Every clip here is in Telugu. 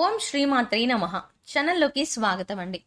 ఓం శ్రీమాత్రే నమః. ఛానల్లోకి స్వాగతం అండి.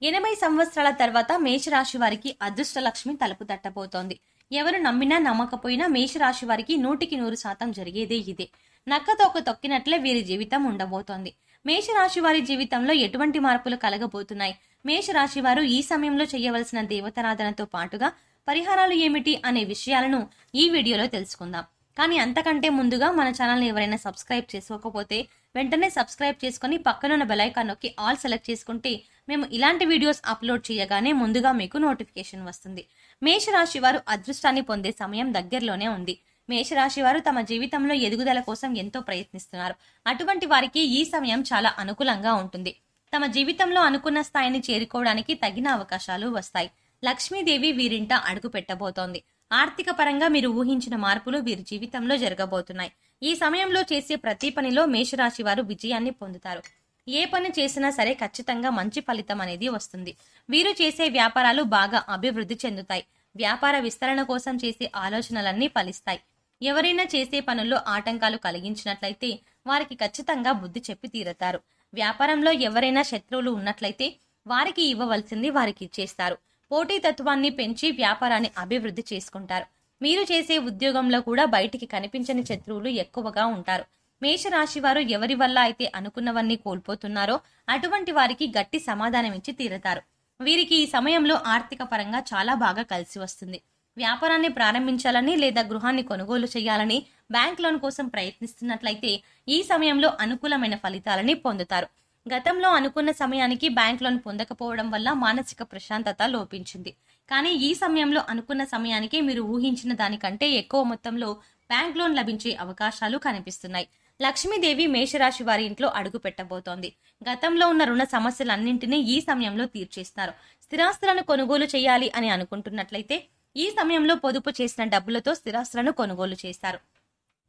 80 సంవత్సరాల తర్వాత మేషరాశి వారికి అదృష్ట లక్ష్మి తలుపు తట్టబోతోంది. ఎవరు నమ్మినా నమ్మకపోయినా మేషరాశి వారికి 100% జరిగేదే ఇదే. నక్కతోక తొక్కినట్లే వీరి జీవితం ఉండబోతోంది. మేషరాశి వారి జీవితంలో ఎటువంటి మార్పులు కలగబోతున్నాయి, మేషరాశి వారు ఈ సమయంలో చేయవలసిన దేవతారాధనతో పాటుగా పరిహారాలు ఏమిటి అనే విషయాలను ఈ వీడియోలో తెలుసుకుందాం. కానీ అంతకంటే ముందుగా మన ఛానల్ని ఎవరైనా సబ్స్క్రైబ్ చేసుకోకపోతే వెంటనే సబ్స్క్రైబ్ చేసుకుని పక్కనున్న బెల్ ఐకాన్ నొక్కి ఆల్ సెలెక్ట్ చేసుకుంటే మేము ఇలాంటి వీడియోస్ అప్లోడ్ చేయగానే ముందుగా మీకు నోటిఫికేషన్ వస్తుంది. మేషరాశి వారు అదృష్టాన్ని పొందే సమయం దగ్గరలోనే ఉంది. మేషరాశి వారు తమ జీవితంలో ఎదుగుదల కోసం ఎంతో ప్రయత్నిస్తున్నారు. అటువంటి వారికి ఈ సమయం చాలా అనుకూలంగా ఉంటుంది. తమ జీవితంలో అనుకున్న స్థాయిని చేరుకోవడానికి తగిన అవకాశాలు వస్తాయి. లక్ష్మీదేవి వీరింట అడుగు పెట్టబోతోంది. ఆర్థిక పరంగా మీరు ఊహించిన మార్పులు వీరి జీవితంలో జరగబోతున్నాయి. ఈ సమయంలో చేసే ప్రతి పనిలో మేషరాశి వారు విజయాన్ని పొందుతారు. ఏ పని చేసినా సరే ఖచ్చితంగా మంచి ఫలితం అనేది వస్తుంది. వీరు చేసే వ్యాపారాలు బాగా అభివృద్ధి చెందుతాయి. వ్యాపార విస్తరణ కోసం చేసే ఆలోచనలన్నీ ఫలిస్తాయి. ఎవరైనా చేసే పనుల్లో ఆటంకాలు కలిగించినట్లయితే వారికి ఖచ్చితంగా బుద్ధి చెప్పి తీరతారు. వ్యాపారంలో ఎవరైనా శత్రువులు ఉన్నట్లయితే వారికి ఇవ్వవలసింది వారికి ఇచ్చేస్తారు. పోటీతత్వాన్ని పెంచి వ్యాపారాన్ని అభివృద్ధి చేసుకుంటారు. మీరు చేసే ఉద్యోగంలో కూడా బయటికి కనిపించని శత్రువులు ఎక్కువగా ఉంటారు. మేషరాశి వారు ఎవరి వల్ల అయితే అనుకున్నవన్నీ కోల్పోతున్నారో అటువంటి వారికి గట్టి సమాధానం ఇచ్చి తీరతారు. వీరికి ఈ సమయంలో ఆర్థిక పరంగా చాలా బాగా కలిసి వస్తుంది. వ్యాపారాన్ని ప్రారంభించాలని లేదా గృహాన్ని కొనుగోలు చేయాలని బ్యాంక్ లోన్ కోసం ప్రయత్నిస్తున్నట్లయితే ఈ సమయంలో అనుకూలమైన ఫలితాలని పొందుతారు. గతంలో అనుకున్న సమయానికి బ్యాంక్ లోన్ పొందకపోవడం వల్ల మానసిక ప్రశాంతత లోపించింది. కానీ ఈ సమయంలో అనుకున్న సమయానికి మీరు ఊహించిన దానికంటే ఎక్కువ మొత్తంలో బ్యాంక్ లోన్ లభించే అవకాశాలు కనిపిస్తున్నాయి. లక్ష్మీదేవి మేషరాశి వారి ఇంట్లో అడుగు పెట్టబోతోంది. గతంలో ఉన్న రుణ సమస్యలన్నింటినీ ఈ సమయంలో తీర్చేస్తారు. స్థిరాస్తులను కొనుగోలు చేయాలి అని అనుకుంటున్నట్లయితే ఈ సమయంలో పొదుపు చేసిన డబ్బులతో స్థిరాస్తులను కొనుగోలు చేస్తారు.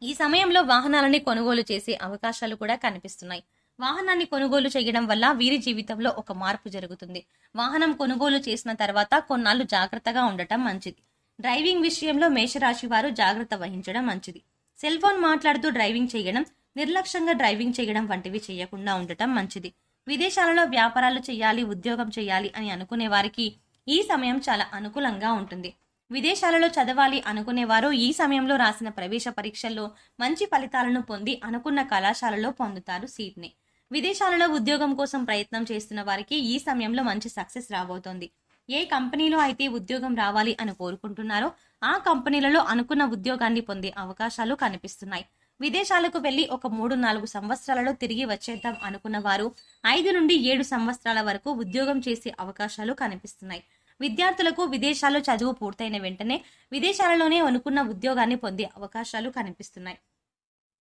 ఈ సమయంలో వాహనాలని కొనుగోలు చేసే అవకాశాలు కూడా కనిపిస్తున్నాయి. వాహనాన్ని కొనుగోలు చేయడం వల్ల వీరి జీవితంలో ఒక మార్పు జరుగుతుంది. వాహనం కొనుగోలు చేసిన తర్వాత కొన్నాళ్లు జాగ్రత్తగా ఉండటం మంచిది. డ్రైవింగ్ విషయంలో మేషరాశి వారు జాగ్రత్త వహించడం మంచిది. సెల్ ఫోన్ మాట్లాడుతూ డ్రైవింగ్ చేయడం, నిర్లక్ష్యంగా డ్రైవింగ్ చేయడం వంటివి చేయకుండా ఉండటం మంచిది. విదేశాలలో వ్యాపారాలు చేయాలి, ఉద్యోగం చేయాలి అని అనుకునే వారికి ఈ సమయం చాలా అనుకూలంగా ఉంటుంది. విదేశాలలో చదవాలి అనుకునేవారు ఈ సమయంలో రాసిన ప్రవేశ పరీక్షల్లో మంచి ఫలితాలను పొంది అనుకున్న కళాశాలలో పొందుతారు సీట్ని. విదేశాలలో ఉద్యోగం కోసం ప్రయత్నం చేస్తున్న వారికి ఈ సమయంలో మంచి సక్సెస్ రాబోతోంది. ఏ కంపెనీలో అయితే ఉద్యోగం రావాలి అని కోరుకుంటున్నారో ఆ కంపెనీలలో అనుకున్న ఉద్యోగాన్ని పొందే అవకాశాలు కనిపిస్తున్నాయి. విదేశాలకు వెళ్లి ఒక 3-4 సంవత్సరాలలో తిరిగి వచ్చేద్దాం అనుకున్న వారు 5 నుండి 7 సంవత్సరాల వరకు ఉద్యోగం చేసే అవకాశాలు కనిపిస్తున్నాయి. విద్యార్థులకు విదేశాల్లో చదువు పూర్తయిన వెంటనే విదేశాలలోనే అనుకున్న ఉద్యోగాన్ని పొందే అవకాశాలు కనిపిస్తున్నాయి.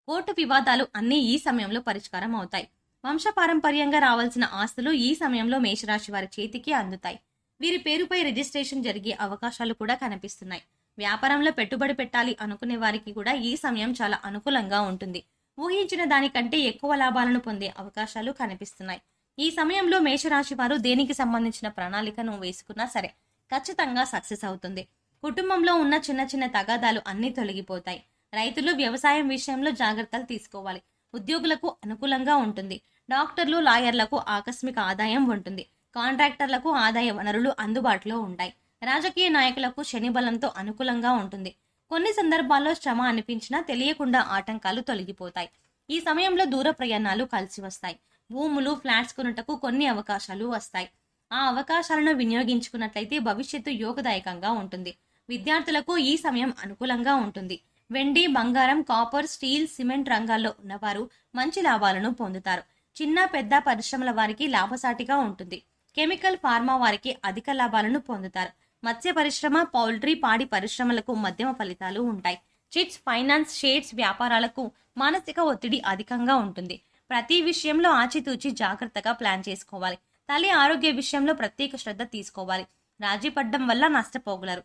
కోర్టు వివాదాలు అన్నీ ఈ సమయంలో పరిష్కారం అవుతాయి. వంశపారంపర్యంగా రావాల్సిన ఆస్తులు ఈ సమయంలో మేషరాశి వారి చేతికి అందుతాయి. వీరి పేరుపై రిజిస్ట్రేషన్ జరిగే అవకాశాలు కూడా కనిపిస్తున్నాయి. వ్యాపారంలో పెట్టుబడి పెట్టాలి అనుకునే వారికి కూడా ఈ సమయం చాలా అనుకూలంగా ఉంటుంది. ఊహించిన దానికంటే ఎక్కువ లాభాలను పొందే అవకాశాలు కనిపిస్తున్నాయి. ఈ సమయంలో మేషరాశి వారు దేనికి సంబంధించిన ప్రణాళికను వేసుకున్నా సరే ఖచ్చితంగా సక్సెస్ అవుతుంది. కుటుంబంలో ఉన్న చిన్న చిన్న తగాదాలు అన్నీ తొలగిపోతాయి. రైతులు వ్యవసాయం విషయంలో జాగ్రత్తలు తీసుకోవాలి. ఉద్యోగులకు అనుకూలంగా ఉంటుంది. డాక్టర్లు, లాయర్లకు ఆకస్మిక ఆదాయం ఉంటుంది. కాంట్రాక్టర్లకు ఆదాయ వనరులు అందుబాటులో ఉంటాయి. రాజకీయ నాయకులకు శని బలంతో అనుకూలంగా ఉంటుంది. కొన్ని సందర్భాల్లో శ్రమ అనిపించినా తెలియకుండా ఆటంకాలు తొలగిపోతాయి. ఈ సమయంలో దూర ప్రయాణాలు కలిసి వస్తాయి. భూములు, ఫ్లాట్స్ కొనుటకు కొన్ని అవకాశాలు వస్తాయి. ఆ అవకాశాలను వినియోగించుకున్నట్లయితే భవిష్యత్తు యోగదాయకంగా ఉంటుంది. విద్యార్థులకు ఈ సమయం అనుకూలంగా ఉంటుంది. వెండి, బంగారం, కాపర్, స్టీల్, సిమెంట్ రంగాల్లో ఉన్నవారు మంచి లాభాలను పొందుతారు. చిన్న పెద్ద పరిశ్రమల వారికి లాభసాటిగా ఉంటుంది. కెమికల్, ఫార్మా వారికి అధిక లాభాలను పొందుతారు. మత్స్య పరిశ్రమ, పౌల్ట్రీ, పాడి పరిశ్రమలకు మధ్యమ ఫలితాలు ఉంటాయి. చిట్స్, ఫైనాన్స్, షేర్స్ వ్యాపారాలకు మానసిక ఒత్తిడి అధికంగా ఉంటుంది. ప్రతి విషయంలో ఆచితూచి జాగ్రత్తగా ప్లాన్ చేసుకోవాలి. తల్లి ఆరోగ్య విషయంలో ప్రత్యేక శ్రద్ధ తీసుకోవాలి. రాజీ పడ్డం వల్ల నష్టపోగలరు.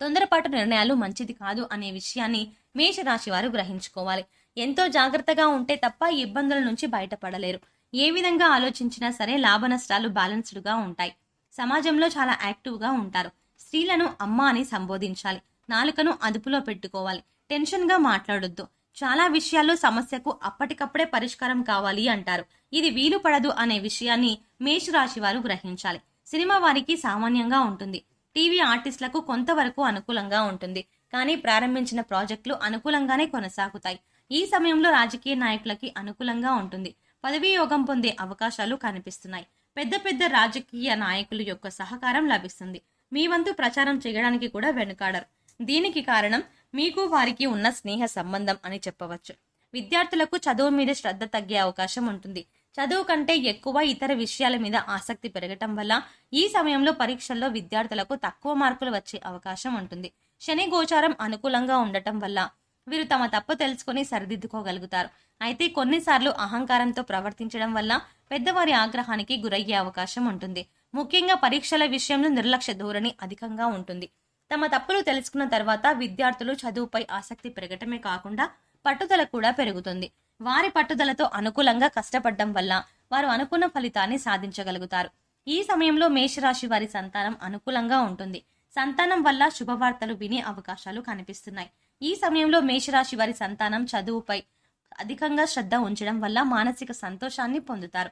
తొందరపాటు నిర్ణయాలు మంచిది కాదు అనే విషయాన్ని మేషరాశి వారు గ్రహించుకోవాలి. ఎంతో జాగ్రత్తగా ఉంటే తప్ప ఇబ్బందుల నుంచి బయటపడలేరు. ఏ విధంగా ఆలోచించినా సరే లాభ నష్టాలు బ్యాలెన్స్డ్గా ఉంటాయి. సమాజంలో చాలా యాక్టివ్గా ఉంటారు. స్త్రీలను అమ్మ అని సంబోధించాలి. నాలుకను అదుపులో పెట్టుకోవాలి. టెన్షన్గా మాట్లాడొద్దు. చాలా విషయాల్లో సమస్యకు అప్పటికప్పుడే పరిష్కారం కావాలి అంటారు. ఇది వీలు పడదు అనే విషయాన్ని మేషరాశి వారు గ్రహించాలి. సినిమా వారికి సామాన్యంగా ఉంటుంది. టీవీ ఆర్టిస్టులకు కొంతవరకు అనుకూలంగా ఉంటుంది. కానీ ప్రారంభించిన ప్రాజెక్టులు అనుకూలంగానే కొనసాగుతాయి. ఈ సమయంలో రాజకీయ నాయకులకి అనుకూలంగా ఉంటుంది. పదవీ యోగం పొందే అవకాశాలు కనిపిస్తున్నాయి. పెద్ద పెద్ద రాజకీయ నాయకుల యొక్క సహకారం లభిస్తుంది. మీ వంతు ప్రచారం చేయడానికి కూడా వెనుకాడరు. దీనికి కారణం మీకు వారికి ఉన్న స్నేహ సంబంధం అని చెప్పవచ్చు. విద్యార్థులకు చదువు మీద శ్రద్ధ తగ్గే అవకాశం ఉంటుంది. చదువు కంటే ఎక్కువ ఇతర విషయాల మీద ఆసక్తి పెరగటం వల్ల ఈ సమయంలో పరీక్షల్లో విద్యార్థులకు తక్కువ మార్కులు వచ్చే అవకాశం ఉంటుంది. శని గోచారం అనుకూలంగా ఉండటం వల్ల వీరు తమ తప్పు తెలుసుకుని సరిదిద్దుకోగలుగుతారు. అయితే కొన్నిసార్లు అహంకారంతో ప్రవర్తించడం వల్ల పెద్దవారి ఆగ్రహానికి గురయ్యే అవకాశం ఉంటుంది. ముఖ్యంగా పరీక్షల విషయంలో నిర్లక్ష్య ధోరణి అధికంగా ఉంటుంది. తమ తప్పులు తెలుసుకున్న తర్వాత విద్యార్థులు చదువుపై ఆసక్తి పెరగటమే కాకుండా పట్టుదల కూడా పెరుగుతుంది. వారి పట్టుదలతో అనుకూలంగా కష్టపడడం వల్ల వారు అనుకున్న ఫలితాన్ని సాధించగలుగుతారు. ఈ సమయంలో మేషరాశి వారి సంతానం అనుకూలంగా ఉంటుంది. సంతానం వల్ల శుభవార్తలు వినే అవకాశాలు కనిపిస్తున్నాయి. ఈ సమయంలో మేషరాశి వారి సంతానం చదువుపై అధికంగా శ్రద్ధ ఉంచడం వల్ల మానసిక సంతోషాన్ని పొందుతారు.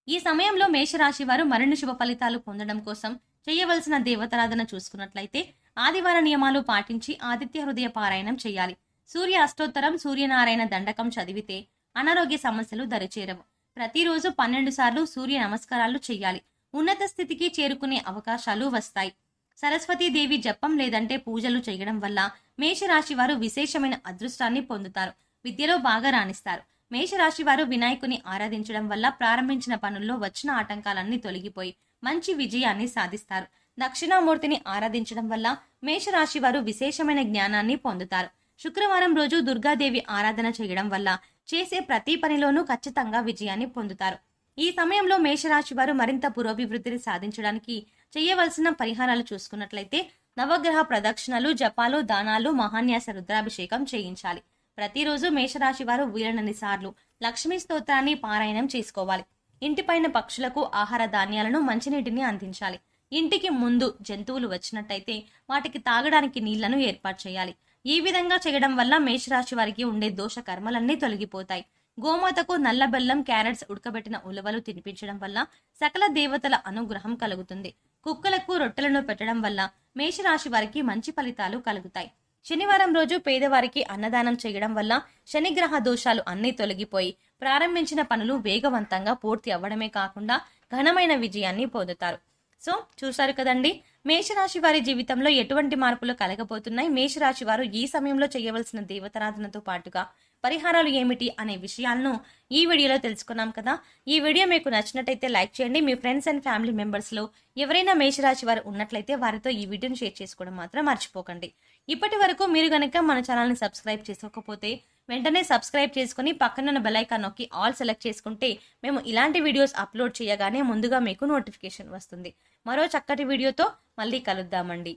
ఈ సమయంలో మేషరాశి వారు మరిన్ని శుభ ఫలితాలు పొందడం కోసం చేయవలసిన దేవతారాధన చూసుకున్నట్లయితే ఆదివార నియమాలు పాటించి ఆదిత్య హృదయ పారాయణం చేయాలి. సూర్య అష్టోత్తరం, సూర్యనారాయణ దండకం చదివితే అనారోగ్య సమస్యలు దరిచేరవు. ప్రతిరోజు 12 సార్లు సూర్య నమస్కారాలు చేయాలి. ఉన్నత స్థితికి చేరుకునే అవకాశాలు వస్తాయి. సరస్వతీదేవి జపం లేదంటే పూజలు చేయడం వల్ల మేషరాశి వారు విశేషమైన అదృష్టాన్ని పొందుతారు. విద్యలో బాగా రాణిస్తారు. మేషరాశి వారు వినాయకుని ఆరాధించడం వల్ల ప్రారంభించిన పనుల్లో వచ్చిన ఆటంకాలన్నీ తొలగిపోయి మంచి విజయాన్ని సాధిస్తారు. దక్షిణామూర్తిని ఆరాధించడం వల్ల మేషరాశి వారు విశేషమైన జ్ఞానాన్ని పొందుతారు. శుక్రవారం రోజు దుర్గాదేవి ఆరాధన చేయడం వల్ల చేసే ప్రతి పనిలోనూ ఖచ్చితంగా విజయాన్ని పొందుతారు. ఈ సమయంలో మేషరాశి వారు మరింత పురోభివృద్ధిని సాధించడానికి చేయవలసిన పరిహారాలు చూసుకున్నట్లయితే నవగ్రహ ప్రదక్షిణలు, జపాలు, దానాలు, మహాన్యాస రుద్రాభిషేకం చేయించాలి. ప్రతిరోజు మేషరాశి వారు వీలైనన్ని సార్లు లక్ష్మీ స్తోత్రాన్ని పారాయణం చేసుకోవాలి. ఇంటిపైన పక్షులకు ఆహార ధాన్యాలను, మంచినీటిని అందించాలి. ఇంటికి ముందు జంతువులు వచ్చినట్టయితే వాటికి తాగడానికి నీళ్లను ఏర్పాటు చేయాలి. ఈ విధంగా చేయడం వల్ల మేషరాశి వారికి ఉండే దోష కర్మలన్నీ తొలగిపోతాయి. గోమాతకు నల్ల బెల్లం, క్యారెట్స్, ఉడకబెట్టిన ఉలవలు తినిపించడం వల్ల సకల దేవతల అనుగ్రహం కలుగుతుంది. కుక్కలకు రొట్టెలను పెట్టడం వల్ల మేషరాశి వారికి మంచి ఫలితాలు కలుగుతాయి. శనివారం రోజు పేదవారికి అన్నదానం చేయడం వల్ల శనిగ్రహ దోషాలు అన్నీ తొలగిపోయి ప్రారంభించిన పనులు వేగవంతంగా పూర్తి అవ్వడమే కాకుండా ఘనమైన విజయాన్ని పొందుతారు. సో చూశారు కదండి, మేషరాశి వారి జీవితంలో ఎటువంటి మార్పులు కలగబోతున్నాయి, మేషరాశి వారు ఈ సమయంలో చేయవలసిన దేవతారాధనతో పాటుగా పరిహారాలు ఏమిటి అనే విషయాలను ఈ వీడియోలో తెలుసుకున్నాం కదా. ఈ వీడియో మీకు నచ్చినట్టయితే లైక్ చేయండి. మీ ఫ్రెండ్స్ అండ్ ఫ్యామిలీ మెంబర్స్ లో ఎవరైనా మేషరాశి వారు ఉన్నట్లయితే వారితో ఈ వీడియోని షేర్ చేసుకోవడం మాత్రం మర్చిపోకండి. ఇప్పటి వరకు మీరు గనక మన ఛానల్ని సబ్స్క్రైబ్ చేసుకోకపోతే వెంటనే సబ్స్క్రైబ్ చేసుకుని పక్కనున్న బెల్ ఐకాన్ నొక్కి ఆల్ సెలెక్ట్ చేసుకుంటే మేము ఇలాంటి వీడియోస్ అప్లోడ్ చేయగానే ముందుగా మీకు నోటిఫికేషన్ వస్తుంది. మరో చక్కటి వీడియోతో మళ్ళీ కలుద్దామండి.